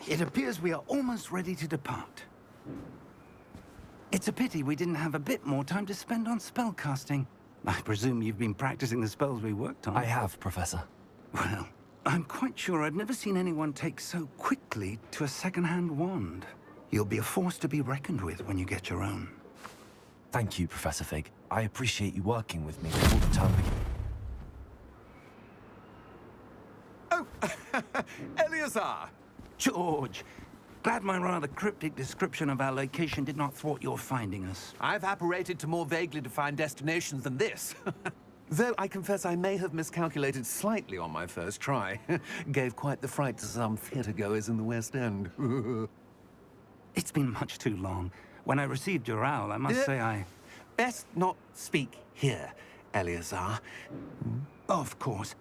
It appears we are almost ready to depart. It's a pity we didn't have a bit more time to spend on spellcasting. I presume you've been practicing the spells we worked on. I have, Professor. Well, I'm quite sure I've never seen anyone take so quickly to a second-hand wand. You'll be a force to be reckoned with when you get your own. Thank you, Professor Fig. I appreciate you working with me before the term begins. Oh, Eleazar! George, glad my rather cryptic description of our location did not thwart your finding us. I've apparated to more vaguely defined destinations than this. Though I confess I may have miscalculated slightly on my first try. Gave quite the fright to some theatre-goers in the West End. It's been much too long. When I received your owl, I must say I... Best not speak here, Eleazar. Of course.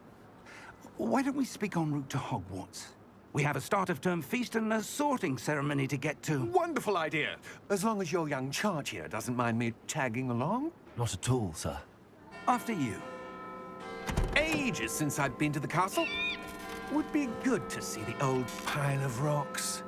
Why don't we speak en route to Hogwarts? We have a start-of-term feast and a sorting ceremony to get to. Wonderful idea! As long as your young charge here doesn't mind me tagging along. Not at all, sir. After you. Ages since I've been to the castle. Would be good to see the old pile of rocks.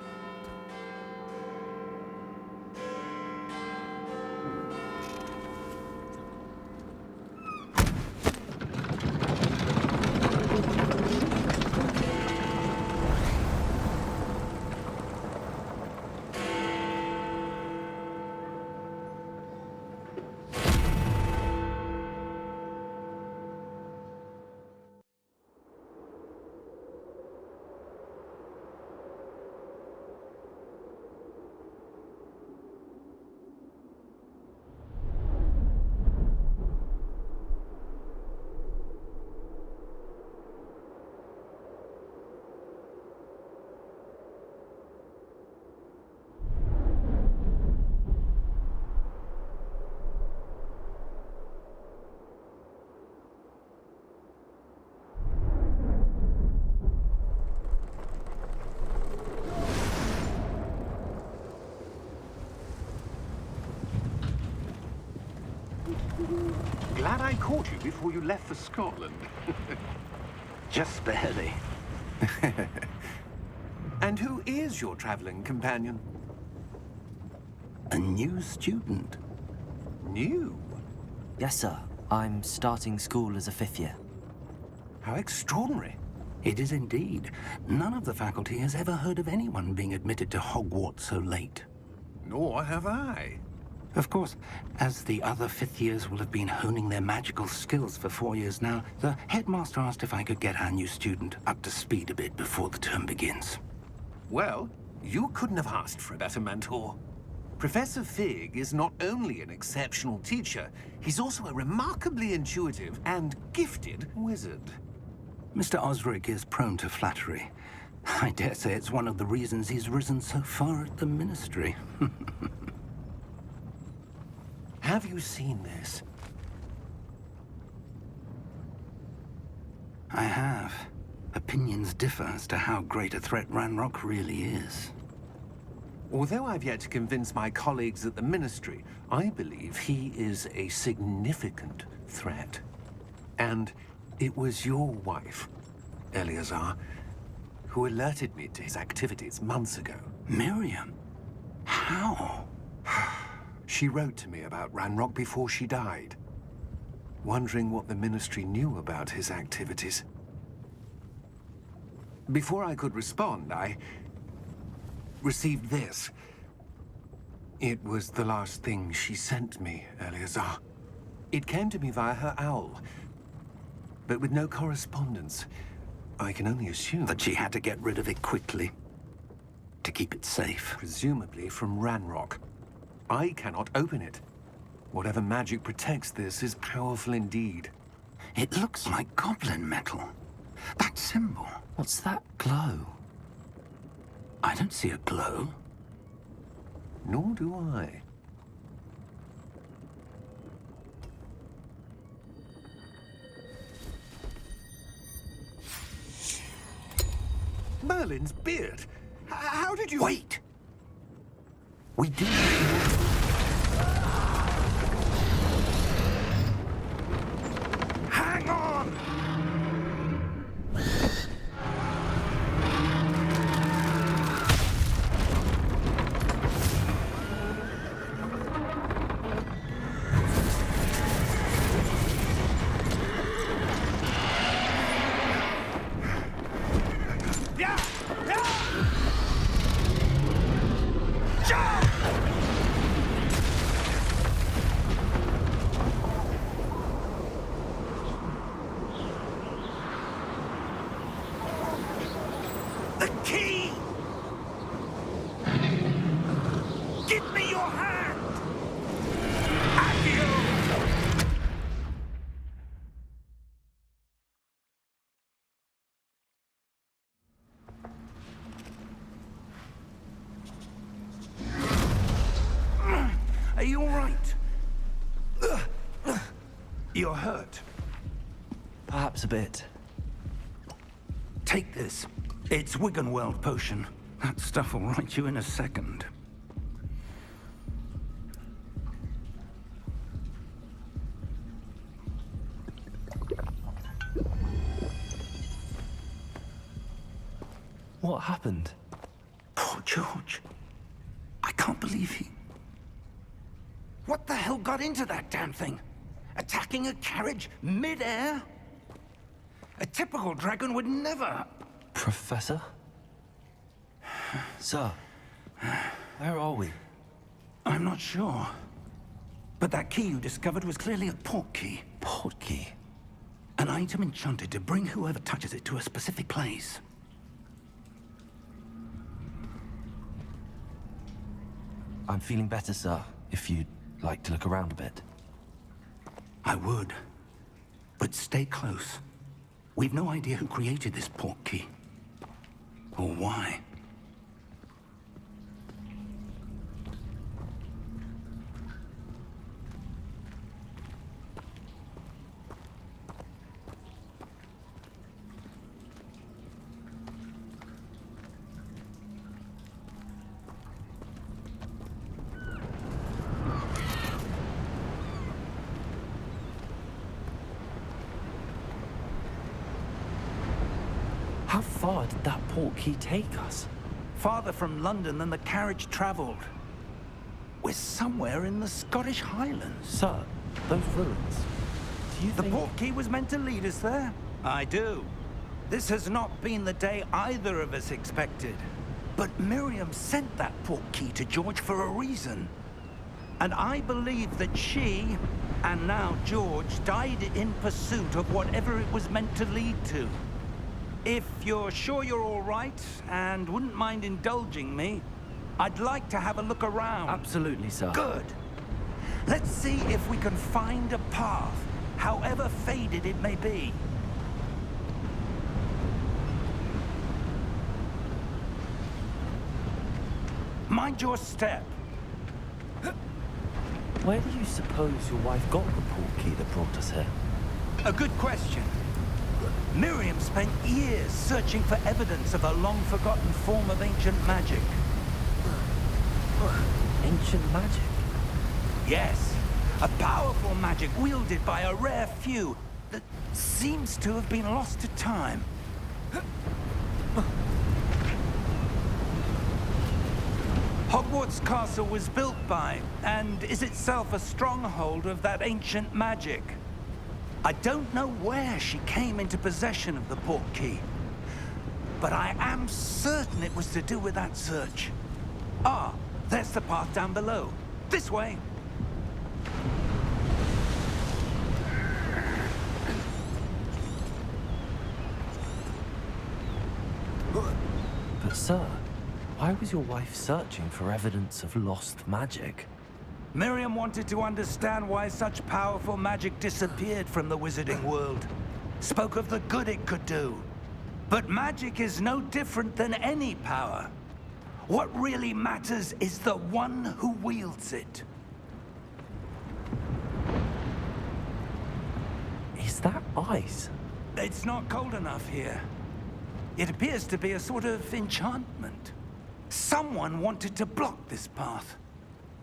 Glad I caught you before you left for Scotland. Just barely. And who is your traveling companion? A new student. New? Yes, sir. I'm starting school as a 5th year. How extraordinary. It is indeed. None of the faculty has ever heard of anyone being admitted to Hogwarts so late. Nor have I. Of course, as the other 5th years will have been honing their magical skills for 4 years now, the headmaster asked if I could get our new student up to speed a bit before the term begins. Well, you couldn't have asked for a better mentor. Professor Fig is not only an exceptional teacher, he's also a remarkably intuitive and gifted wizard. Mr. Osric is prone to flattery. I dare say it's one of the reasons he's risen so far at the Ministry. Have you seen this? I have. Opinions differ as to how great a threat Ranrock really is. Although I've yet to convince my colleagues at the Ministry, I believe he is a significant threat. And it was your wife, Eleazar, who alerted me to his activities months ago. Miriam? How? She wrote to me about Ranrock before she died, wondering what the Ministry knew about his activities. Before I could respond, I received this. It was the last thing she sent me, Eleazar. It came to me via her owl, but with no correspondence. I can only assume That she had to get rid of it quickly, to keep it safe. presumably from Ranrock. I cannot open it. Whatever magic protects this is powerful indeed. It looks like goblin metal. That symbol. What's that glow? I don't see a glow. Nor do I. Merlin's beard! How did you... Wait! We do... Hang on! You're hurt. Perhaps a bit. Take this. It's Wiggenweld potion. That stuff will right you in a second. What happened? Poor George. I can't believe he... What the hell got into that damn thing? Attacking a carriage mid-air? A typical dragon would never... Professor? Sir, where are we? I'm not sure. But that key you discovered was clearly a port key. Port key? An item enchanted to bring whoever touches it to a specific place. I'm feeling better, sir, if you'd like to look around a bit. I would. But stay close. We've no idea who created this port key. Or why. How far did that port key take us? Farther from London than the carriage traveled. We're somewhere in the Scottish Highlands. Sir, those ruins. Do you The think... port key was meant to lead us there? I do. This has not been the day either of us expected. But Miriam sent that port key to George for a reason. And I believe that she, and now George, died in pursuit of whatever it was meant to lead to. If you're sure you're all right, and wouldn't mind indulging me, I'd like to have a look around. Absolutely, sir. Good. Let's see if we can find a path, however faded it may be. Mind your step. Where do you suppose your wife got the port key that brought us here? A good question. Miriam spent years searching for evidence of a long-forgotten form of ancient magic. Ancient magic? Yes, a powerful magic wielded by a rare few that seems to have been lost to time. Hogwarts Castle was built by, and is itself a stronghold of that ancient magic. I don't know where she came into possession of the port key, but I am certain it was to do with that search. Ah, there's the path down below. This way. But sir, why was your wife searching for evidence of lost magic? Miriam wanted to understand why such powerful magic disappeared from the wizarding world. Spoke of the good it could do. But magic is no different than any power. What really matters is the one who wields it. Is that ice? It's not cold enough here. It appears to be a sort of enchantment. Someone wanted to block this path.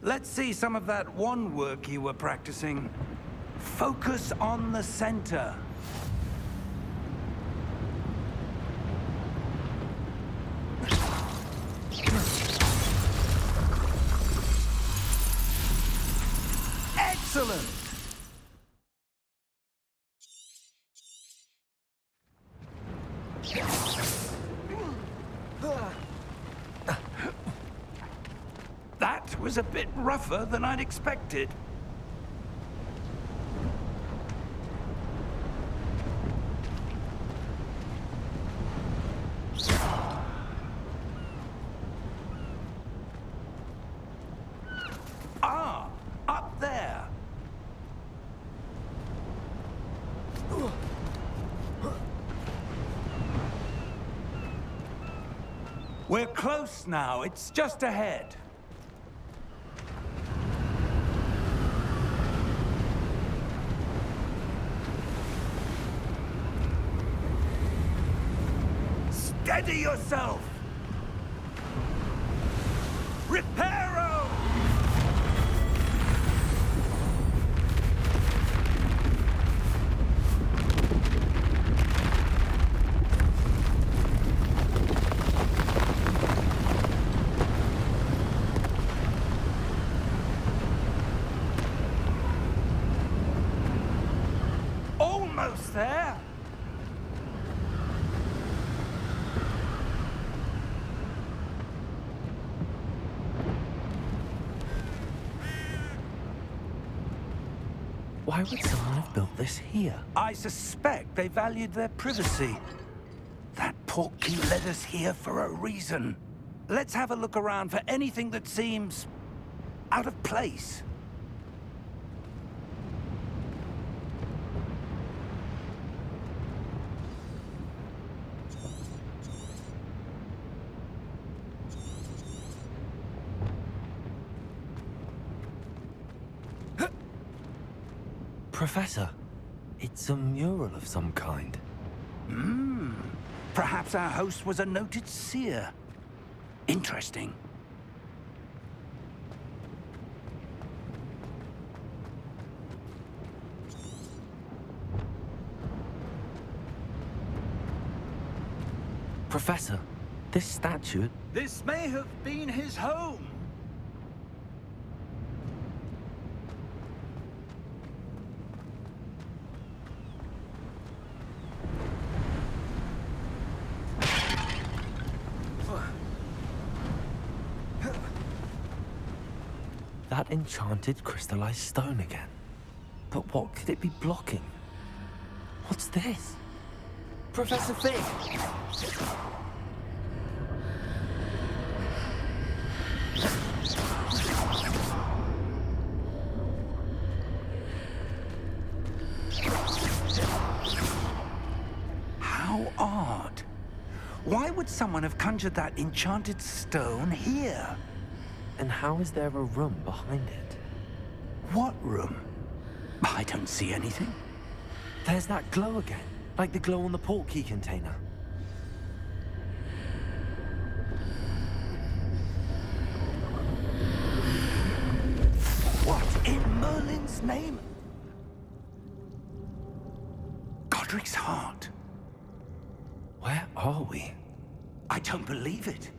Let's see some of that wand work you were practicing. Focus on the center. Excellent! That was a bit rougher than I'd expected. Ah, up there. We're close now. It's just ahead. Steady yourself! Reparo! Almost there! Why would someone have built this here? I suspect they valued their privacy. That portkey led us here for a reason. Let's have a look around for anything that seems out of place. Professor, it's a mural of some kind. Perhaps our host was a noted seer. Interesting. Professor, this statue... This may have been his home. That enchanted crystallized stone again. But what could it be blocking? What's this? Professor Fig! How odd. Why would someone have conjured that enchanted stone here? And how is there a room behind it? What room? I don't see anything. There's that glow again, like the glow on the portkey container. What in Merlin's name? Godric's heart. Where are we? I don't believe it.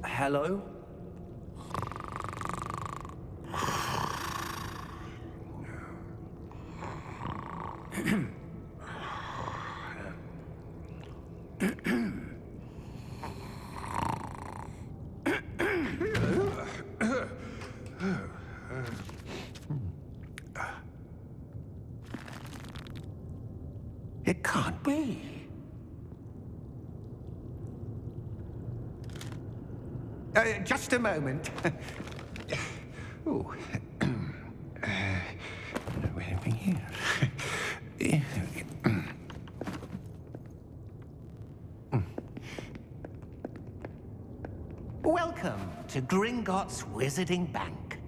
Hello? It can't be. Just a moment. Oh. Wait a minute here. Welcome to Gringotts Wizarding Bank.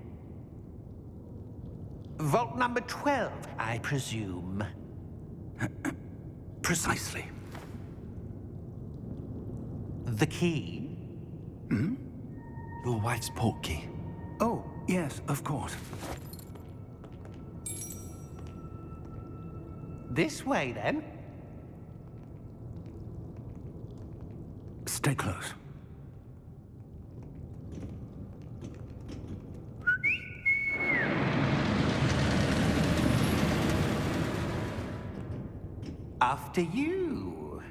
Vault number 12, I presume. Precisely. The key? Your wife's portkey. Oh, yes, of course. This way, then. Stay close. After you.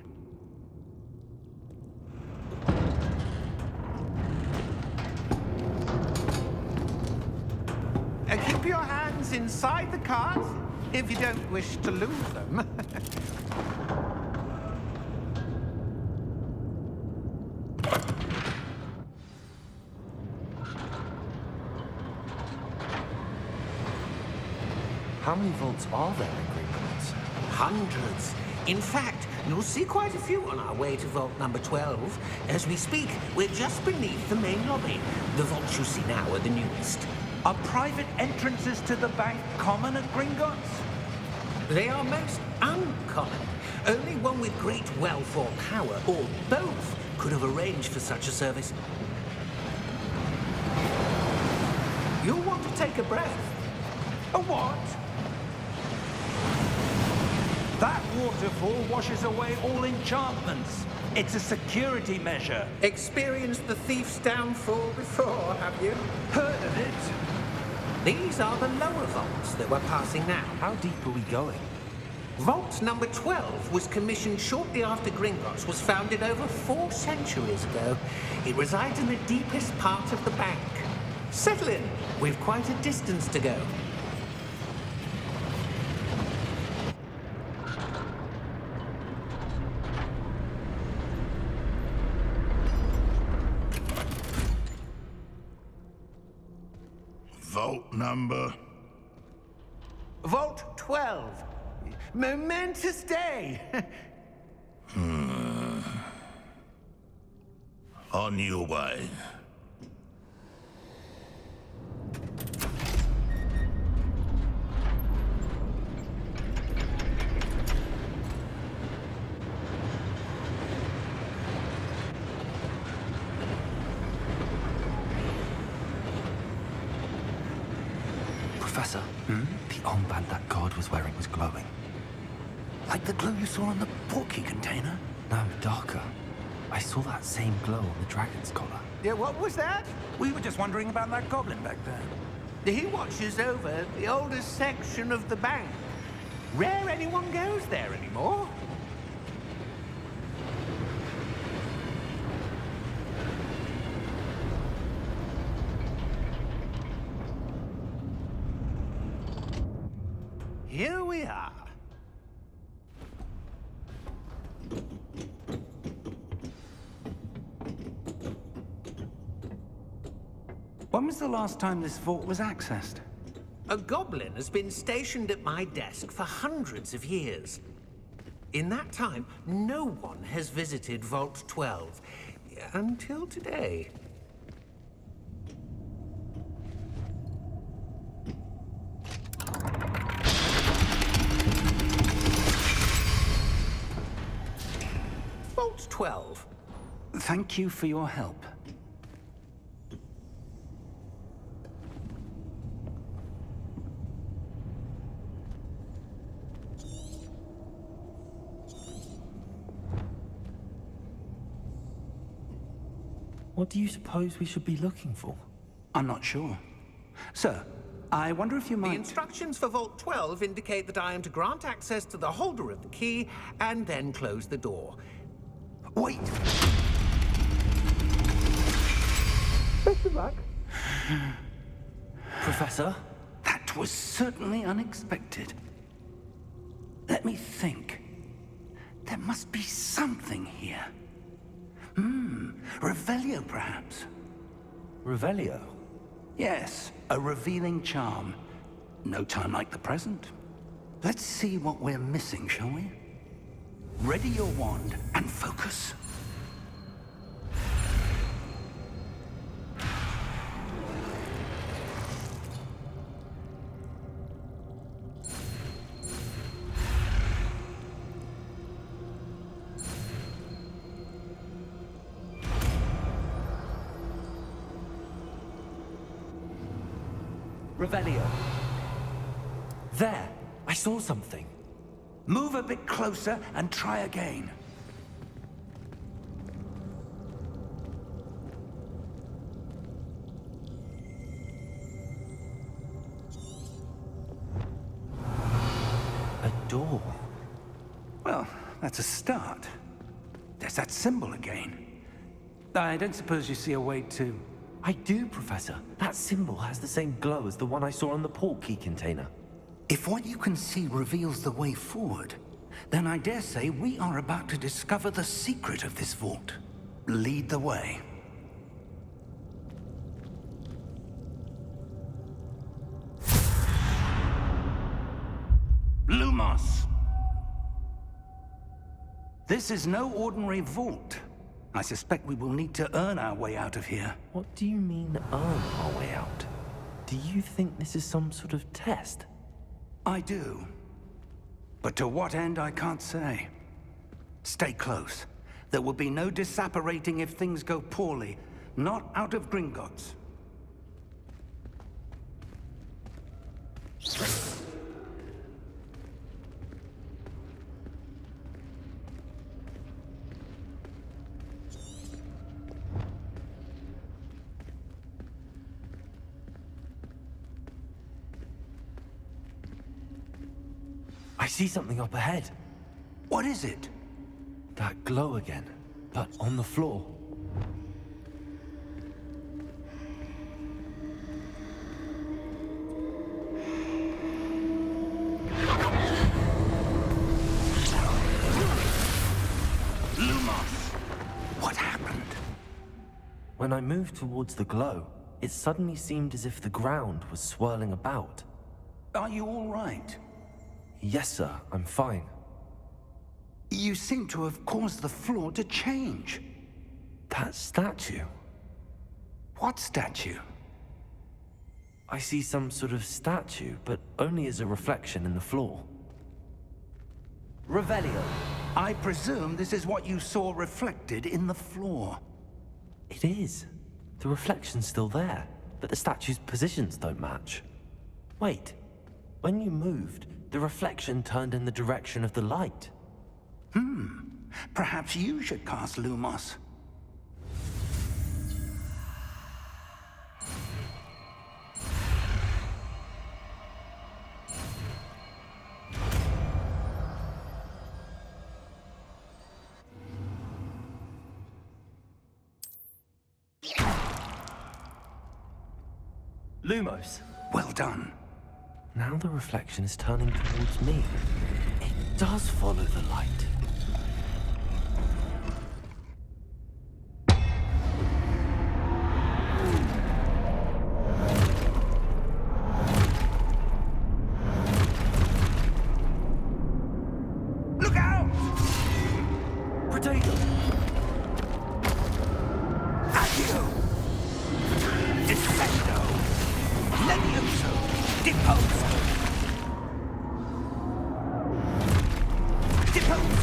Keep your hands inside the cart if you don't wish to lose them. How many vaults are there in Gringotts? Hundreds. In fact, you'll see quite a few on our way to vault number 12. As we speak, we're just beneath the main lobby. The vaults you see now are the newest. Are private entrances to the bank common at Gringotts? They are most uncommon. Only one with great wealth or power, or both, could have arranged for such a service. You'll want to take a breath. A what? That waterfall washes away all enchantments. It's a security measure. Experienced the thief's downfall before, have you? Heard of it? These are the lower vaults that we're passing now. How deep are we going? Vault number 12 was commissioned shortly after Gringotts was founded over 4 centuries ago. It resides in the deepest part of the bank. Settle in. We've quite a distance to go. Vault number? Vault 12. Momentous day. On your way. Professor, the armband that guard was wearing was glowing. Like the glow you saw on the portkey container? No, darker. I saw that same glow on the dragon's collar. Yeah, what was that? We were just wondering about that goblin back there. He watches over the oldest section of the bank. Rare anyone goes there anymore. Here we are. When was the last time this vault was accessed? A goblin has been stationed at my desk for hundreds of years. In that time, no one has visited Vault 12. Until today. Vault 12. Thank you for your help. What do you suppose we should be looking for? I'm not sure. Sir, I wonder if you The might... instructions for Vault 12 indicate that I am to grant access to the holder of the key and then close the door. Wait! Best of luck. Professor? That was certainly unexpected. Let me think. There must be something here. Revelio, perhaps? Revelio? Yes, a revealing charm. No time like the present. Let's see what we're missing, shall we? Ready your wand and focus. Revelio. There! I saw something. Move a bit closer and try again. A door. Well, that's a start. There's that symbol again. I don't suppose you see a way to... I do, Professor. That symbol has the same glow as the one I saw on the portkey container. If what you can see reveals the way forward, then I dare say we are about to discover the secret of this vault. Lead the way. Lumos! This is no ordinary vault. I suspect we will need to earn our way out of here. What do you mean, earn our way out? Do you think this is some sort of test? I do. But to what end, I can't say. Stay close. There will be no disapparating if things go poorly. Not out of Gringotts. I see something up ahead. What is it? That glow again, but on the floor. Lumos! What happened? When I moved towards the glow, it suddenly seemed as if the ground was swirling about. Are you all right? Yes, sir, I'm fine. You seem to have caused the floor to change. That statue. What statue? I see some sort of statue, but only as a reflection in the floor. Revelio. I presume this is what you saw reflected in the floor. It is. The reflection's still there, but the statue's positions don't match. Wait, when you moved, the reflection turned in the direction of the light. Perhaps you should cast Lumos. Lumos! Well done. Now the reflection is turning towards me. It does follow the light. Look out! Potato! Accio! Descendo! Levioso! Deposo! Deposo!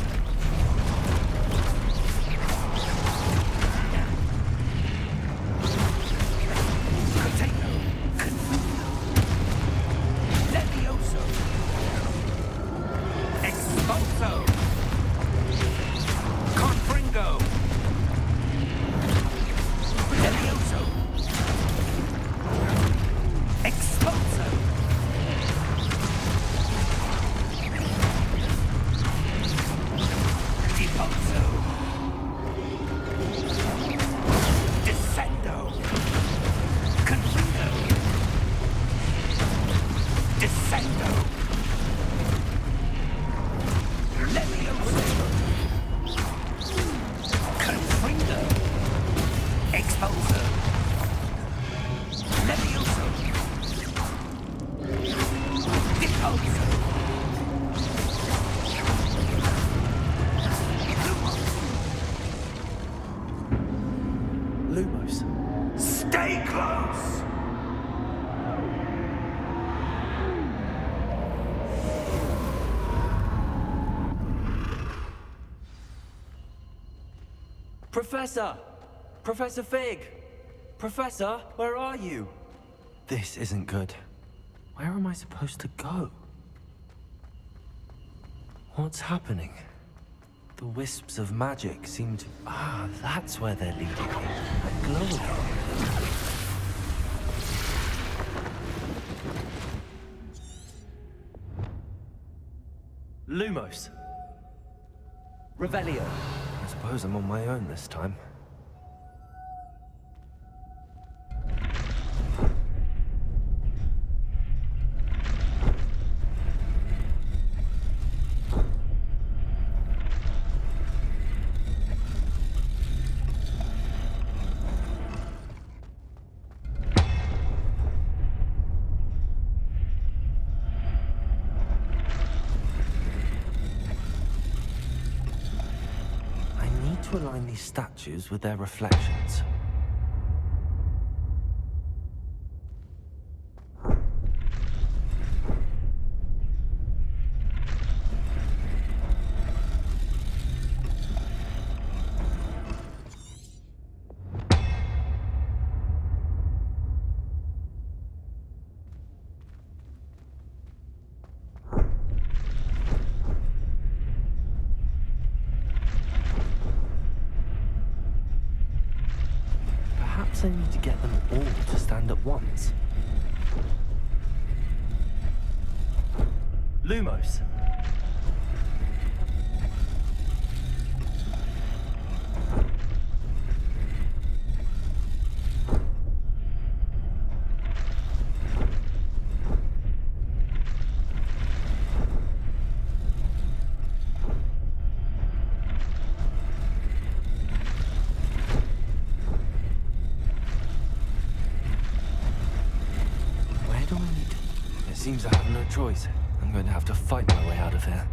Potato! Confuso! Levioso! Expulso! Confringo! Levioso! Expulso! Deposo! Descendo! Confringo! Descendo! Levioso! Confringo! Expulso! Levioso! Deposo! Lumos. Stay close! Professor! Professor Fig! Professor, where are you? This isn't good. Where am I supposed to go? What's happening? The wisps of magic seem to... Ah, that's where they're leading me. That glow again. Lumos. Revelio. I suppose I'm on my own this time. To align these statues with their reflections. I need to get them all to stand at once. Lumos! Seems I have no choice. I'm going to have to fight my way out of here.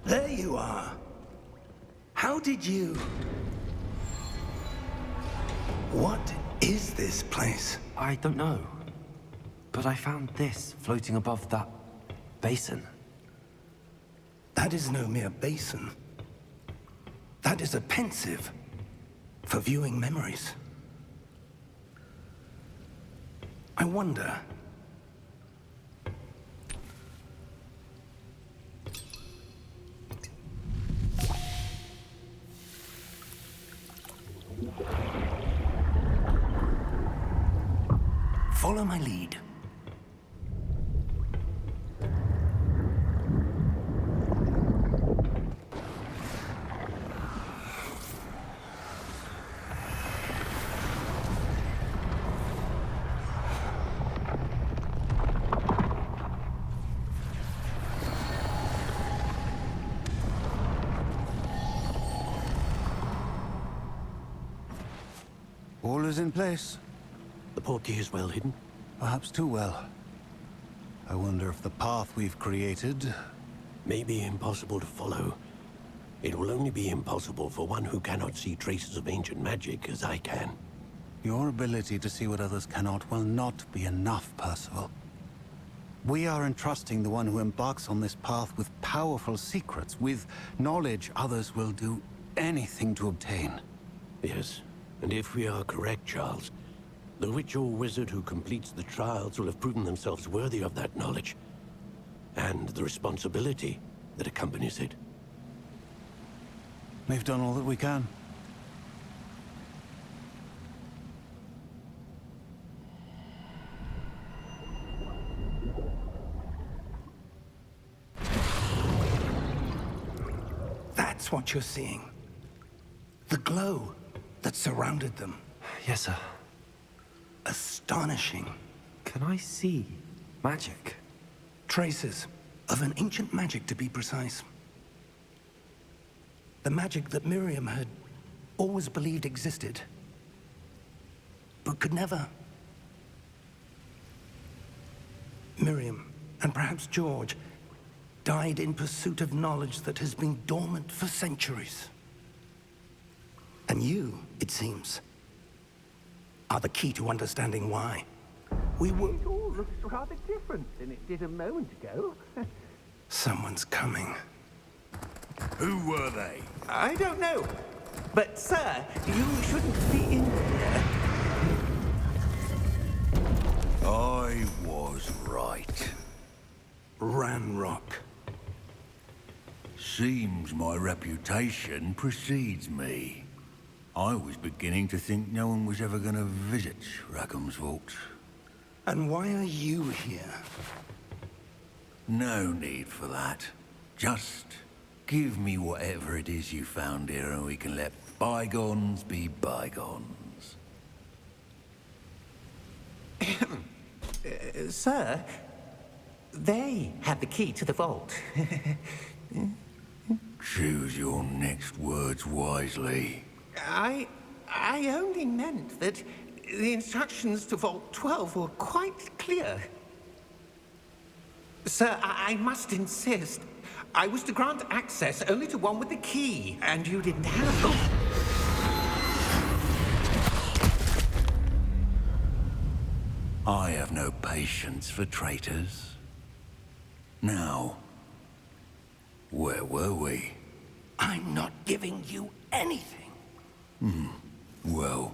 There you are. How did you... What is this place? I don't know. But I found this floating above that basin. That is no mere basin. That is a pensive for viewing memories. I wonder... Follow my lead. All is in place. The portkey is well hidden. Perhaps too well. I wonder if the path we've created... May be impossible to follow. It will only be impossible for one who cannot see traces of ancient magic as I can. Your ability to see what others cannot will not be enough, Percival. We are entrusting the one who embarks on this path with powerful secrets, with knowledge others will do anything to obtain. Yes, and if we are correct, Charles, the witch or wizard who completes the trials will have proven themselves worthy of that knowledge, and the responsibility that accompanies it. We've done all that we can. That's what you're seeing. The glow that surrounded them. Yes, sir. Astonishing. Can I see magic? Traces of an ancient magic, to be precise. The magic that Miriam had always believed existed, but could never. Miriam, and perhaps George, died in pursuit of knowledge that has been dormant for centuries. And you, it seems, are the key to understanding why. We were... It all looks rather different than it did a moment ago. Someone's coming. Who were they? I don't know. But, sir, you shouldn't be in here. I was right. Ranrock. Seems my reputation precedes me. I was beginning to think no one was ever going to visit Rackham's vault. And why are you here? No need for that. Just give me whatever it is you found here and we can let bygones be bygones. Sir, they had the key to the vault. Choose your next words wisely. I only meant that the instructions to Vault 12 were quite clear. Sir, I must insist. I was to grant access only to one with the key, and you didn't have... I have no patience for traitors. Now, where were we? I'm not giving you anything. Well,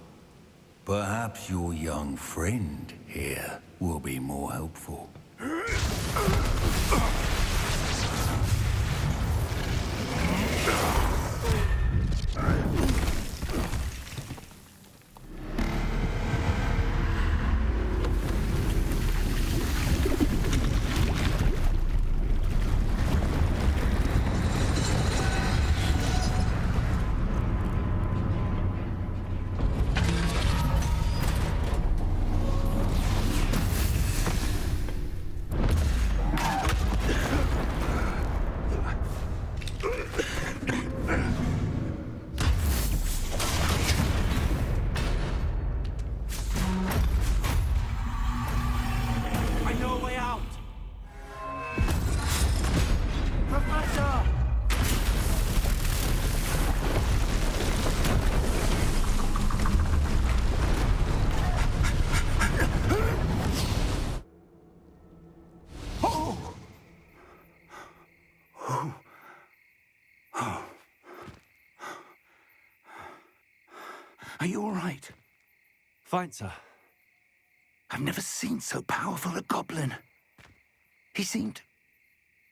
perhaps your young friend here will be more helpful. I know a way out. Professor! Are you all right? Fine, sir. I've never seen so powerful a goblin. He seemed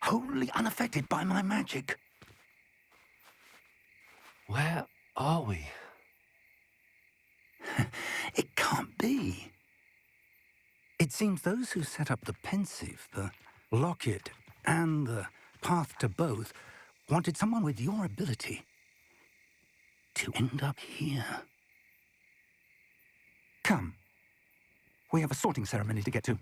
wholly unaffected by my magic. Where are we? It can't be. It seems those who set up the pensive, the locket, and the path to both wanted someone with your ability to end up here. Come. We have a sorting ceremony to get to.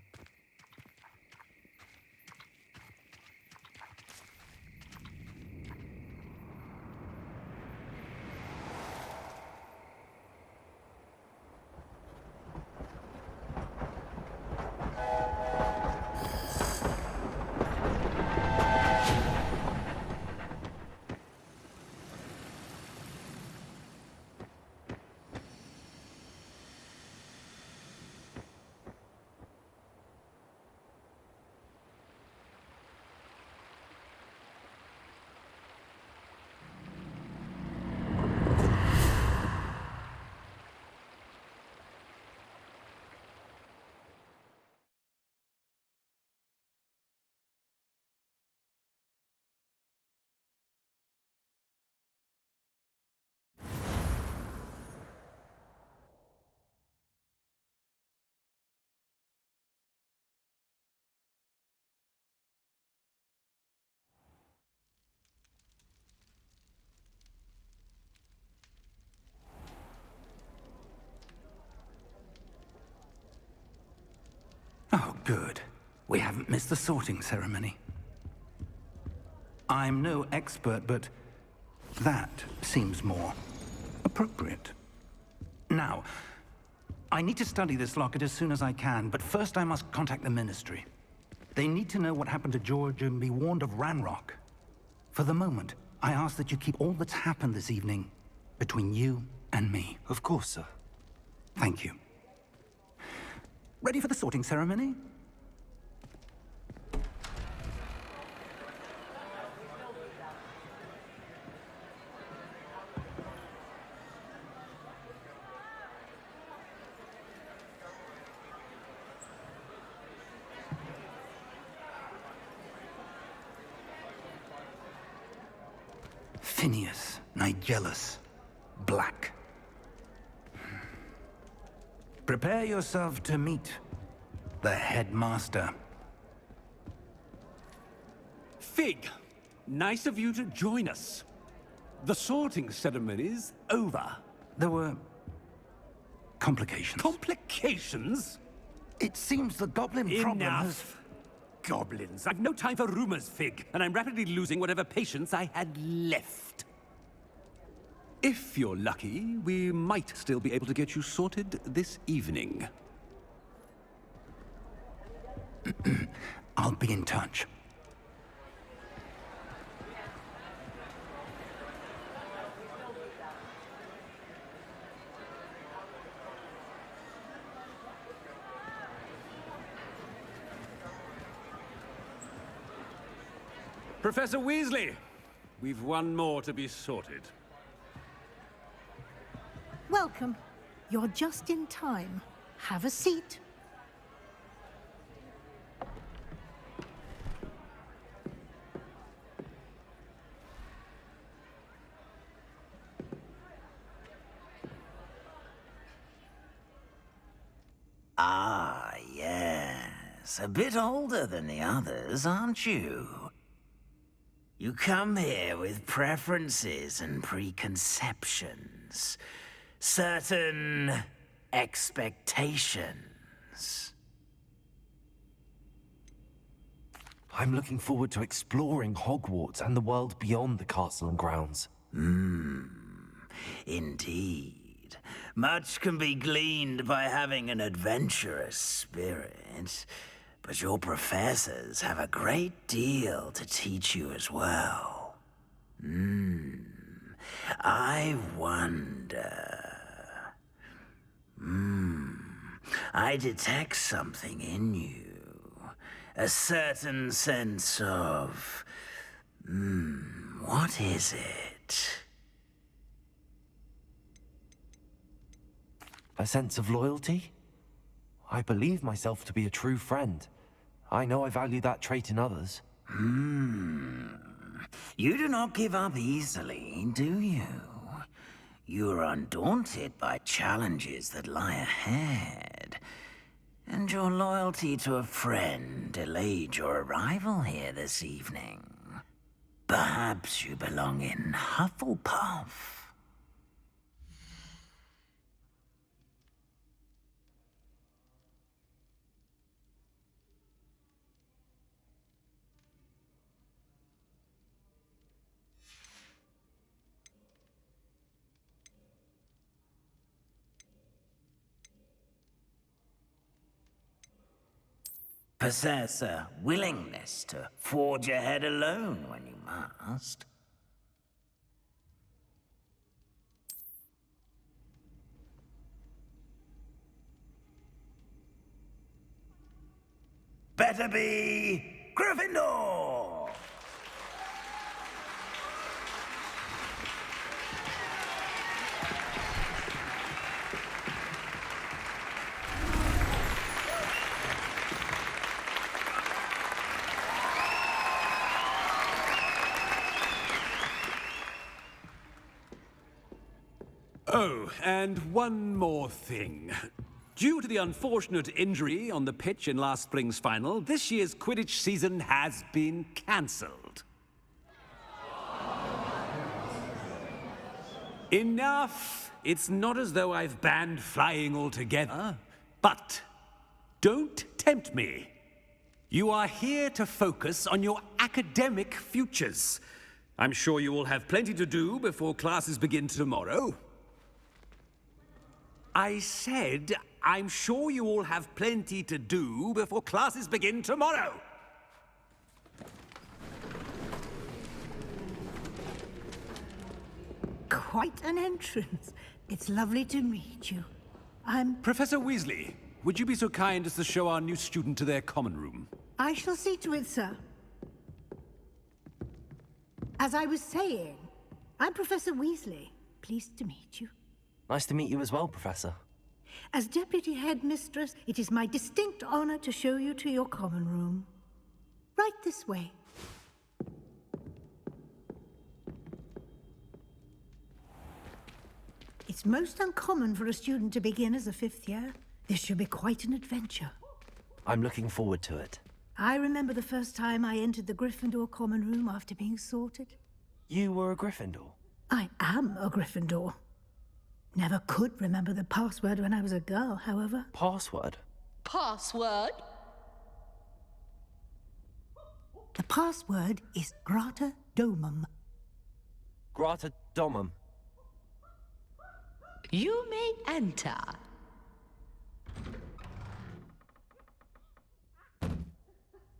We haven't missed the sorting ceremony. I'm no expert, but that seems more appropriate. Now, I need to study this locket as soon as I can, but first I must contact the Ministry. They need to know what happened to George and be warned of Ranrock. For the moment, I ask that you keep all that's happened this evening between you and me. Of course, sir. Thank you. Ready for the sorting ceremony? Phineas, Nigellus, Black. Prepare yourself to meet the headmaster. Fig, nice of you to join us. The sorting ceremony's over. There were complications. Complications? It seems the goblin problem has... Enough. Goblins. I've no time for rumors, Fig, and I'm rapidly losing whatever patience I had left. If you're lucky, we might still be able to get you sorted this evening. I'll be in touch. Professor Weasley, we've one more to be sorted. Welcome. You're just in time. Have a seat. Ah, yes. A bit older than the others, aren't you? You come here with preferences and preconceptions. Certain expectations. I'm looking forward to exploring Hogwarts and the world beyond the castle and grounds. Indeed. Much can be gleaned by having an adventurous spirit, but your professors have a great deal to teach you as well. I wonder... I detect something in you. A certain sense of... what is it? A sense of loyalty? I believe myself to be a true friend. I know I value that trait in others. You do not give up easily, do you? You are undaunted by challenges that lie ahead. And your loyalty to a friend delayed your arrival here this evening. Perhaps you belong in Hufflepuff. Possess a willingness to forge ahead alone when you must. Better be Gryffindor! Oh, and one more thing. Due to the unfortunate injury on the pitch in last spring's final, this year's Quidditch season has been cancelled. Enough! It's not as though I've banned flying altogether, but don't tempt me. You are here to focus on your academic futures. I'm sure you will have plenty to do before classes begin tomorrow. I said, I'm sure you all have plenty to do before classes begin tomorrow. Quite an entrance. It's lovely to meet you. Professor Weasley, would you be so kind as to show our new student to their common room? I shall see to it, sir. As I was saying, I'm Professor Weasley. Pleased to meet you. Nice to meet you as well, Professor. As Deputy Headmistress, it is my distinct honor to show you to your common room. Right this way. It's most uncommon for a student to begin as a fifth year. This should be quite an adventure. I'm looking forward to it. I remember the first time I entered the Gryffindor common room after being sorted. You were a Gryffindor? I am a Gryffindor. Never could remember the password when I was a girl, however. Password? Password? The password is Grata Domum. Grata Domum. You may enter.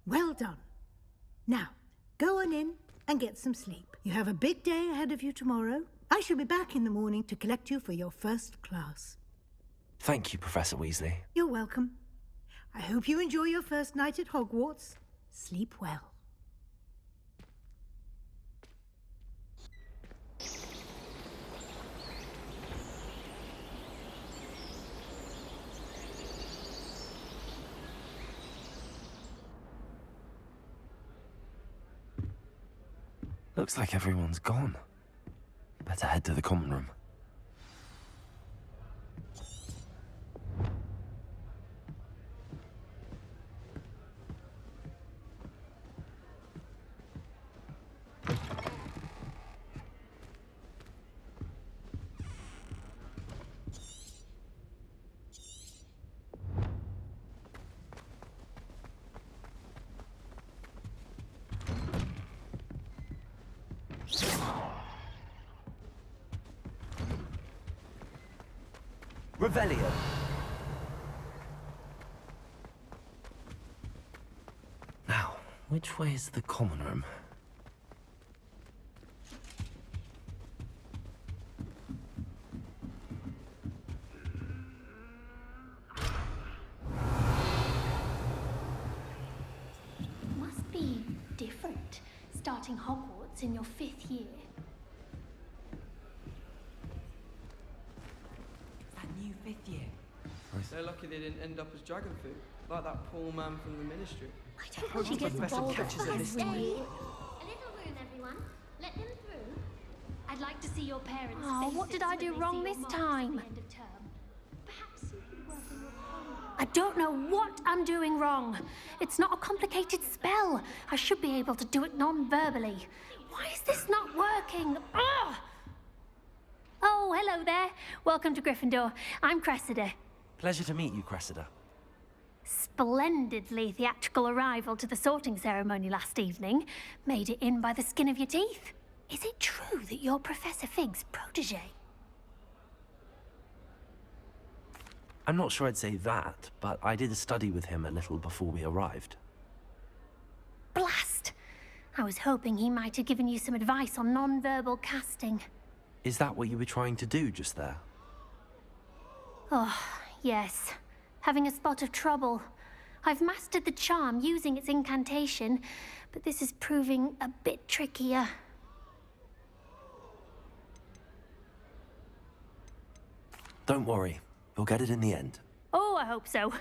Well done. Now, go on in and get some sleep. You have a big day ahead of you tomorrow. I shall be back in the morning to collect you for your first class. Thank you, Professor Weasley. You're welcome. I hope you enjoy your first night at Hogwarts. Sleep well. Looks like everyone's gone. Better head to the common room. Revelio. Now, which way is the common room? Must be different, starting Hogwarts in your 5th year. New 5th year. They're lucky they didn't end up as dragon food, like that poor man from the Ministry. I don't think she gets bored catches of her this day. time. A little room, everyone. Let them through. I'd like to see your parents. Oh, what did I do wrong this time? Perhaps you could work on your homework. I don't know what I'm doing wrong. It's not a complicated spell. I should be able to do it non-verbally. Why is this not working? Ugh! Oh, hello there. Welcome to Gryffindor. I'm Cressida. Pleasure to meet you, Cressida. Splendidly theatrical arrival to the sorting ceremony last evening. Made it in by the skin of your teeth. Is it true that you're Professor Fig's protege? I'm not sure I'd say that, but I did study with him a little before we arrived. Blast! I was hoping he might have given you some advice on non-verbal casting. Is that what you were trying to do just there? Oh, yes. Having a spot of trouble. I've mastered the charm using its incantation, but this is proving a bit trickier. Don't worry. You'll get it in the end. Oh, I hope so.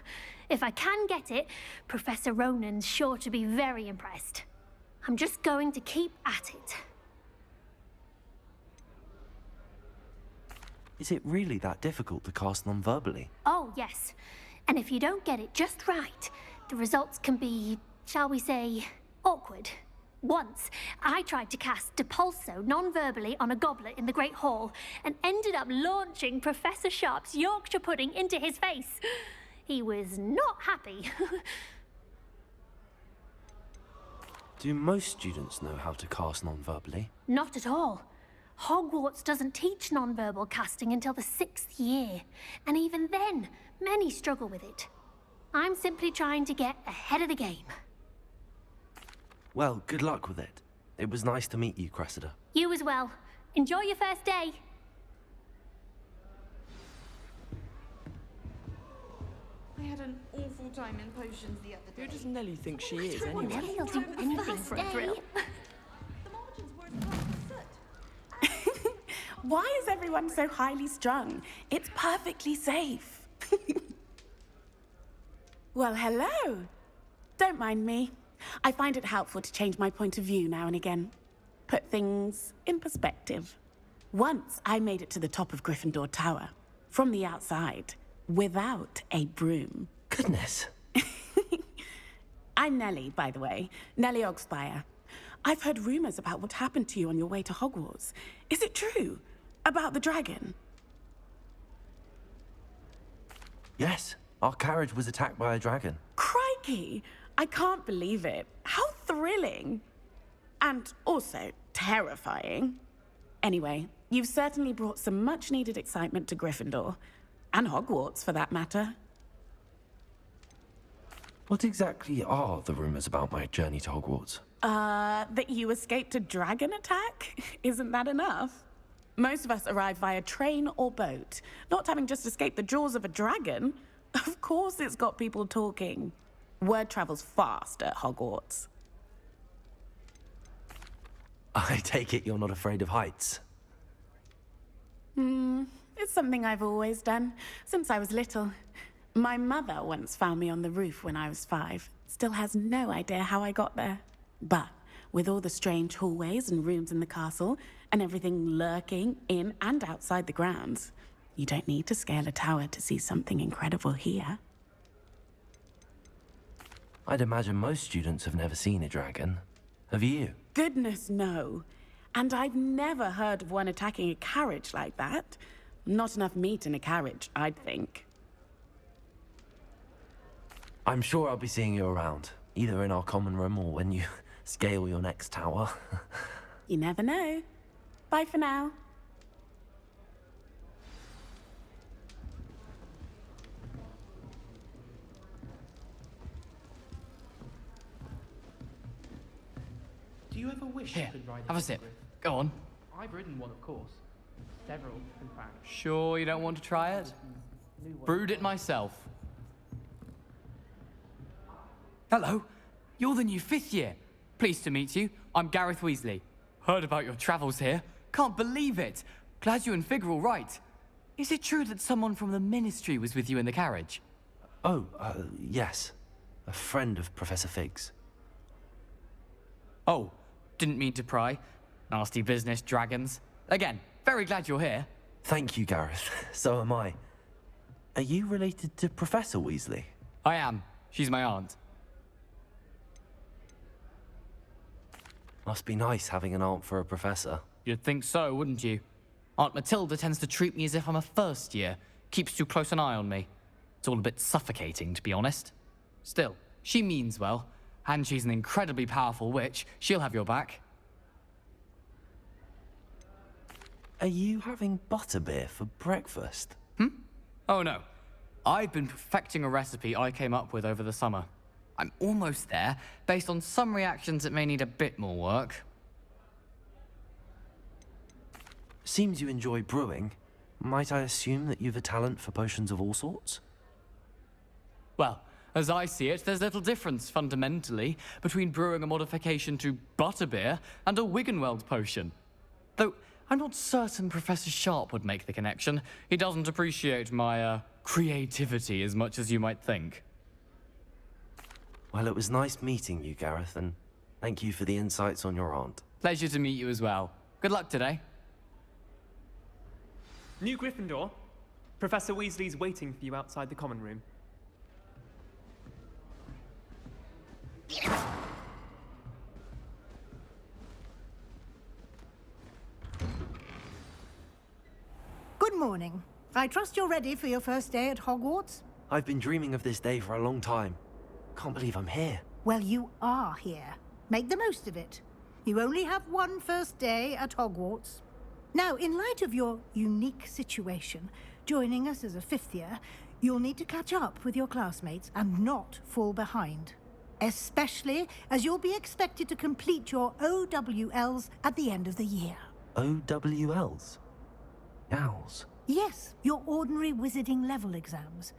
If I can get it, Professor Ronan's sure to be very impressed. I'm just going to keep at it. Is it really that difficult to cast non-verbally? Oh, yes. And if you don't get it just right, the results can be, shall we say, awkward. Once, I tried to cast Depulso non-verbally on a goblet in the Great Hall and ended up launching Professor Sharp's Yorkshire pudding into his face. He was not happy. Do most students know how to cast non-verbally? Not at all. Hogwarts doesn't teach nonverbal casting until the 6th year, and even then, many struggle with it. I'm simply trying to get ahead of the game. Well, good luck with it. It was nice to meet you, Cressida. You as well. Enjoy your first day. I had an awful time in potions the other day. Who does Nellie think she is, anyway? Nelly'll do anything for a thrill. Why is everyone so highly strung? It's perfectly safe. Well, hello. Don't mind me. I find it helpful to change my point of view now and again. Put things in perspective. Once I made it to the top of Gryffindor Tower, from the outside, without a broom. Goodness. I'm Nellie, by the way. Nellie Ogspire. I've heard rumors about what happened to you on your way to Hogwarts. Is it true? About the dragon? Yes, our carriage was attacked by a dragon. Crikey! I can't believe it. How thrilling! And also terrifying. Anyway, you've certainly brought some much-needed excitement to Gryffindor. And Hogwarts, for that matter. What exactly are the rumors about my journey to Hogwarts? That you escaped a dragon attack? Isn't that enough? Most of us arrive via train or boat, not having just escaped the jaws of a dragon. Of course it's got people talking. Word travels fast at Hogwarts. I take it you're not afraid of heights? It's something I've always done, since I was little. My mother once found me on the roof when I was 5. Still has no idea how I got there. But with all the strange hallways and rooms in the castle, and everything lurking in and outside the grounds, you don't need to scale a tower to see something incredible here. I'd imagine most students have never seen a dragon. Have you? Goodness, no. And I've never heard of one attacking a carriage like that. Not enough meat in a carriage, I'd think. I'm sure I'll be seeing you around, either in our common room or when you scale your next tower. You never know. Bye for now. Do you ever wish Here, you could ride a have a sip. hippogriff? Go on. I've ridden one, of course. Several, in fact. Sure you don't want to try it? Brewed it myself. Hello, you're the new 5th year. Pleased to meet you. I'm Gareth Weasley. Heard about your travels here. Can't believe it. Glad you and Fig are all right. Is it true that someone from the Ministry was with you in the carriage? Oh, yes. A friend of Professor Fig's. Oh, didn't mean to pry. Nasty business, dragons. Again, very glad you're here. Thank you, Gareth. So am I. Are you related to Professor Weasley? I am. She's my aunt. Must be nice having an aunt for a professor. You'd think so, wouldn't you? Aunt Matilda tends to treat me as if I'm a first year. Keeps too close an eye on me. It's all a bit suffocating, to be honest. Still, she means well. And she's an incredibly powerful witch. She'll have your back. Are you having butterbeer for breakfast? Oh no. I've been perfecting a recipe I came up with over the summer. I'm almost there. Based on some reactions, it may need a bit more work. Seems you enjoy brewing. Might I assume that you've a talent for potions of all sorts? Well, as I see it, there's little difference, fundamentally, between brewing a modification to butterbeer and a Wiggenweld potion. Though, I'm not certain Professor Sharp would make the connection. He doesn't appreciate my, creativity as much as you might think. Well, it was nice meeting you, Gareth, and thank you for the insights on your aunt. Pleasure to meet you as well. Good luck today. New Gryffindor. Professor Weasley's waiting for you outside the common room. Good morning. I trust you're ready for your first day at Hogwarts? I've been dreaming of this day for a long time. Can't believe I'm here. Well, you are here. Make the most of it. You only have one first day at Hogwarts. Now, in light of your unique situation, joining us as a fifth year, you'll need to catch up with your classmates and not fall behind. Especially as you'll be expected to complete your OWLs at the end of the year. OWLs? Owls? Yes, your ordinary wizarding level exams.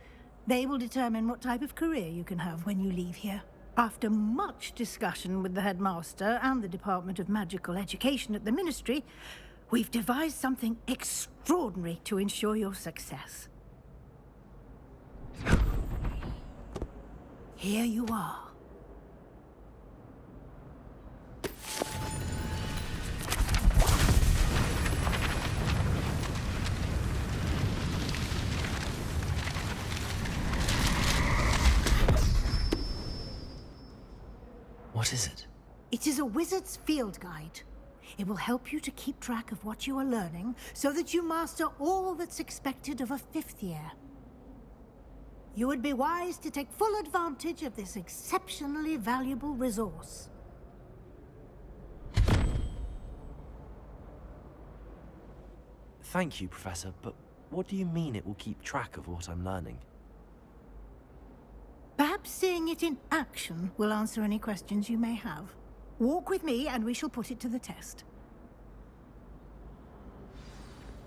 They will determine what type of career you can have when you leave here. After much discussion with the headmaster and the Department of Magical Education at the Ministry, we've devised something extraordinary to ensure your success. Here you are. What is it? It is a wizard's field guide. It will help you to keep track of what you are learning so that you master all that's expected of a fifth year. You would be wise to take full advantage of this exceptionally valuable resource. Thank you, Professor, but what do you mean it will keep track of what I'm learning? Perhaps seeing it in action will answer any questions you may have. Walk with me and we shall put it to the test.